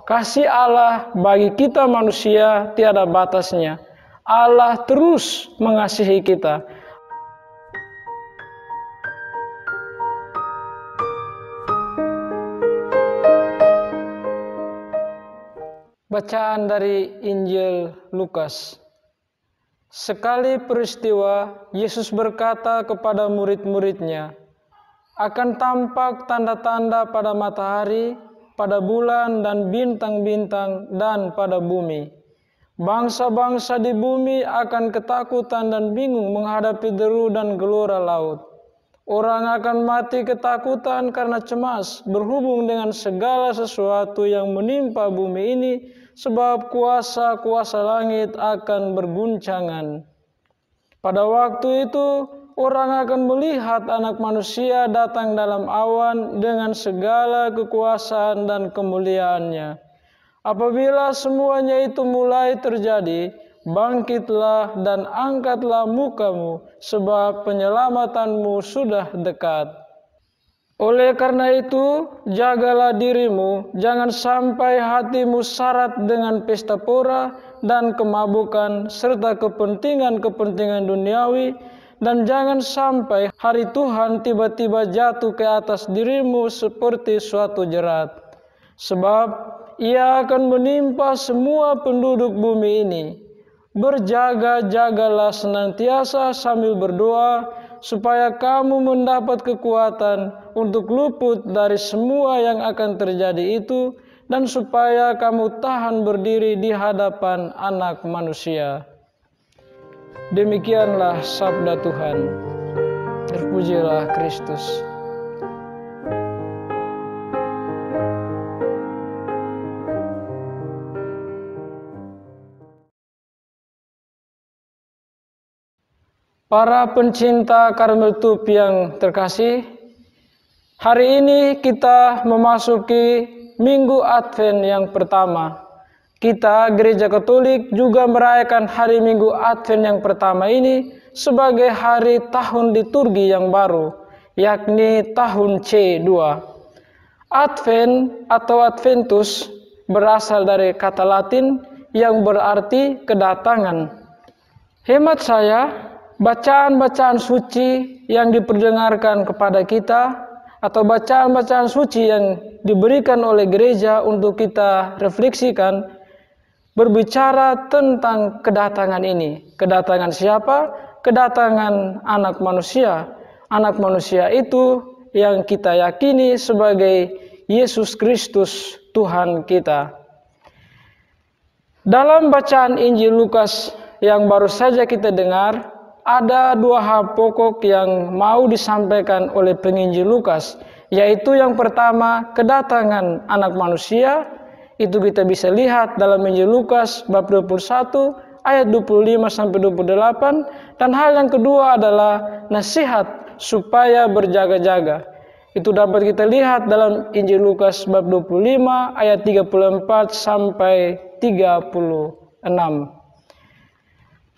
Kasih Allah bagi kita manusia tiada batasnya. Allah terus mengasihi kita. Bacaan dari Injil Lukas. Sekali peristiwa, Yesus berkata kepada murid-muridnya, "Akan tampak tanda-tanda pada matahari, pada bulan dan bintang-bintang, dan pada bumi. Bangsa-bangsa di bumi akan ketakutan dan bingung menghadapi deru dan gelora laut. Orang akan mati ketakutan karena cemas berhubung dengan segala sesuatu yang menimpa bumi ini, sebab kuasa-kuasa langit akan berguncangan. Pada waktu itu, orang akan melihat Anak Manusia datang dalam awan dengan segala kekuasaan dan kemuliaannya. Apabila semuanya itu mulai terjadi, bangkitlah dan angkatlah mukamu, sebab penyelamatanmu sudah dekat. Oleh karena itu, jagalah dirimu, jangan sampai hatimu syarat dengan pesta pora dan kemabukan, serta kepentingan-kepentingan duniawi, dan jangan sampai hari Tuhan tiba-tiba jatuh ke atas dirimu seperti suatu jerat. Sebab Ia akan menimpa semua penduduk bumi ini. Berjaga-jagalah senantiasa sambil berdoa, supaya kamu mendapat kekuatan untuk luput dari semua yang akan terjadi itu, dan supaya kamu tahan berdiri di hadapan Anak Manusia." Demikianlah sabda Tuhan. Terpujilah Kristus. Para pencinta Karmel Tube yang terkasih, hari ini kita memasuki Minggu Advent yang pertama. Kita, Gereja Katolik, juga merayakan hari Minggu Advent yang pertama ini sebagai hari tahun liturgi yang baru, yakni tahun C2. Advent atau Adventus berasal dari kata Latin yang berarti kedatangan. Hemat saya, bacaan-bacaan suci yang diperdengarkan kepada kita atau bacaan-bacaan suci yang diberikan oleh gereja untuk kita refleksikan berbicara tentang kedatangan ini. Kedatangan siapa? Kedatangan Anak Manusia. Anak Manusia itu yang kita yakini sebagai Yesus Kristus Tuhan kita. Dalam bacaan Injil Lukas yang baru saja kita dengar, ada dua hal pokok yang mau disampaikan oleh penginjil Lukas, yaitu yang pertama, kedatangan Anak Manusia. Itu kita bisa lihat dalam Injil Lukas bab 21 ayat 25-28, dan hal yang kedua adalah nasihat supaya berjaga-jaga. Itu dapat kita lihat dalam Injil Lukas bab 25 ayat 34 sampai 36.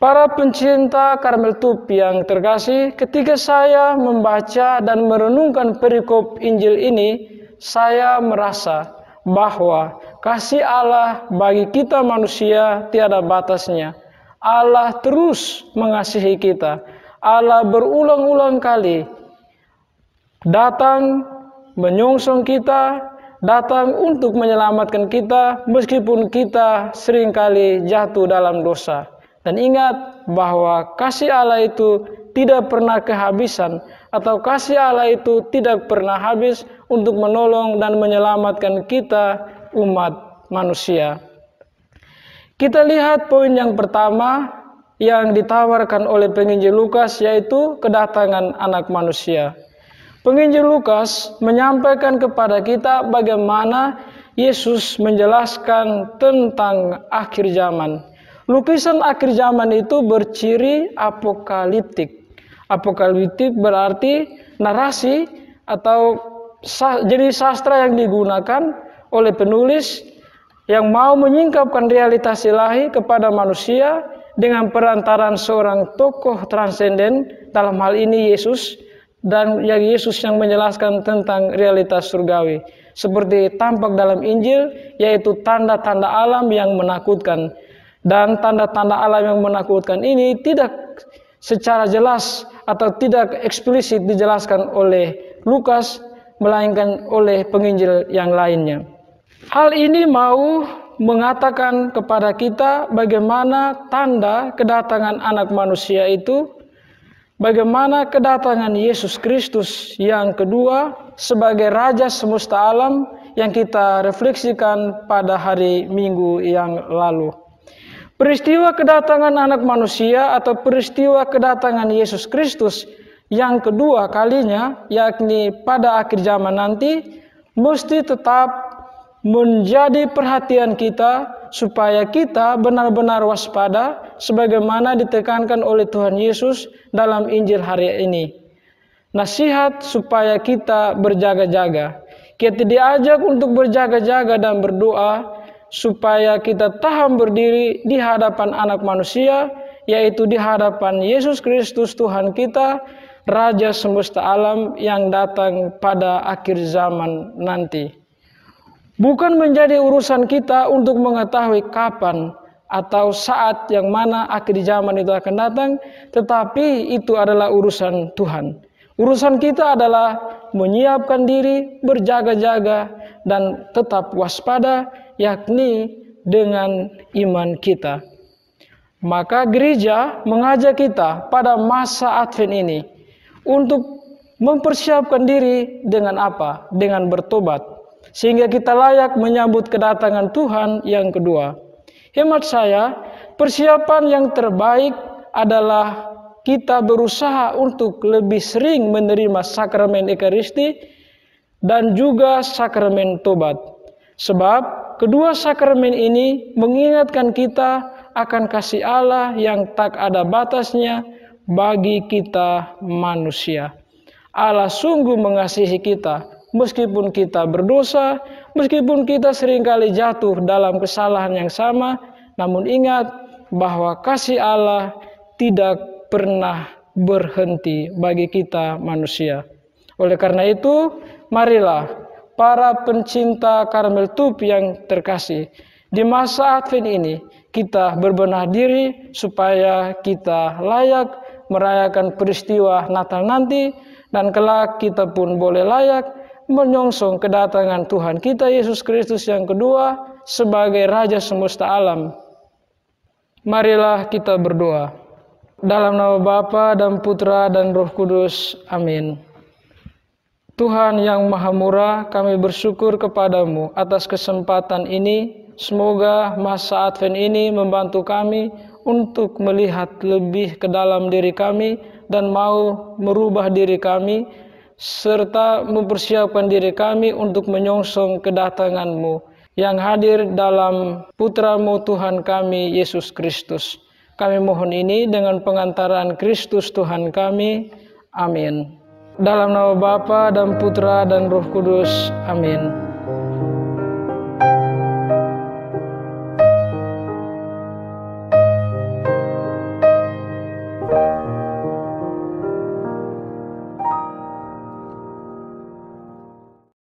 Para pencinta Karmel Tube yang terkasih, ketika saya membaca dan merenungkan perikop Injil ini, saya merasa bahwa kasih Allah bagi kita manusia tiada batasnya. Allah terus mengasihi kita. Allah berulang-ulang kali datang menyongsong kita, datang untuk menyelamatkan kita meskipun kita seringkali jatuh dalam dosa. Dan ingat bahwa kasih Allah itu tidak pernah kehabisan, atau kasih Allah itu tidak pernah habis untuk menolong dan menyelamatkan kita umat manusia. Kita lihat poin yang pertama yang ditawarkan oleh penginjil Lukas, yaitu kedatangan Anak Manusia. Penginjil Lukas menyampaikan kepada kita bagaimana Yesus menjelaskan tentang akhir zaman. Lukisan akhir zaman itu berciri apokaliptik. Apokaliptik berarti narasi atau jadi sastra yang digunakan oleh penulis yang mau menyingkapkan realitas ilahi kepada manusia dengan perantaran seorang tokoh transenden, dalam hal ini Yesus, dan Yesus yang menjelaskan tentang realitas surgawi. seperti tampak dalam Injil, yaitu tanda-tanda alam yang menakutkan. Dan tanda-tanda alam yang menakutkan ini tidak secara jelas atau tidak eksplisit dijelaskan oleh Lukas, melainkan oleh penginjil yang lainnya. Hal ini mau mengatakan kepada kita bagaimana tanda kedatangan anak manusia itu, bagaimana kedatangan Yesus Kristus yang kedua sebagai Raja semesta alam yang kita refleksikan pada hari Minggu yang lalu. Peristiwa kedatangan anak manusia atau peristiwa kedatangan Yesus Kristus yang kedua kalinya, yakni pada akhir zaman nanti, mesti tetap menjadi perhatian kita supaya kita benar-benar waspada sebagaimana ditekankan oleh Tuhan Yesus dalam Injil hari ini. Nasihat supaya kita berjaga-jaga. Kita diajak untuk berjaga-jaga dan berdoa supaya kita tahan berdiri di hadapan anak manusia, yaitu di hadapan Yesus Kristus Tuhan kita, Raja semesta alam yang datang pada akhir zaman nanti. Bukan menjadi urusan kita untuk mengetahui kapan atau saat yang mana akhir zaman itu akan datang, tetapi itu adalah urusan Tuhan. Urusan kita adalah menyiapkan diri, berjaga-jaga, dan tetap waspada, yakni dengan iman kita. Maka gereja mengajak kita pada masa Advent ini untuk mempersiapkan diri dengan apa? Dengan bertobat. Sehingga kita layak menyambut kedatangan Tuhan yang kedua. Hemat saya, persiapan yang terbaik adalah kita berusaha untuk lebih sering menerima sakramen Ekaristi dan juga sakramen tobat. Sebab kedua sakramen ini mengingatkan kita akan kasih Allah yang tak ada batasnya bagi kita manusia. Allah sungguh mengasihi kita meskipun kita berdosa, meskipun kita seringkali jatuh dalam kesalahan yang sama, namun ingat bahwa kasih Allah tidak pernah berhenti bagi kita manusia. Oleh karena itu, marilah para pencinta Karmel Tube yang terkasih, di masa Advent ini kita berbenah diri supaya kita layak merayakan peristiwa Natal nanti, dan kelak kita pun boleh layak menyongsong kedatangan Tuhan kita Yesus Kristus yang kedua sebagai Raja semesta alam. Marilah kita berdoa. Dalam nama Bapa dan Putra dan Roh Kudus. Amin. Tuhan yang Maha Murah, kami bersyukur kepadamu atas kesempatan ini. Semoga masa Advent ini membantu kami untuk melihat lebih ke dalam diri kami dan mau merubah diri kami, serta mempersiapkan diri kami untuk menyongsong kedatangan-Mu yang hadir dalam Putra-Mu Tuhan kami, Yesus Kristus. Kami mohon ini dengan pengantaran Kristus Tuhan kami. Amin. Dalam nama Bapa dan Putra dan Roh Kudus. Amin.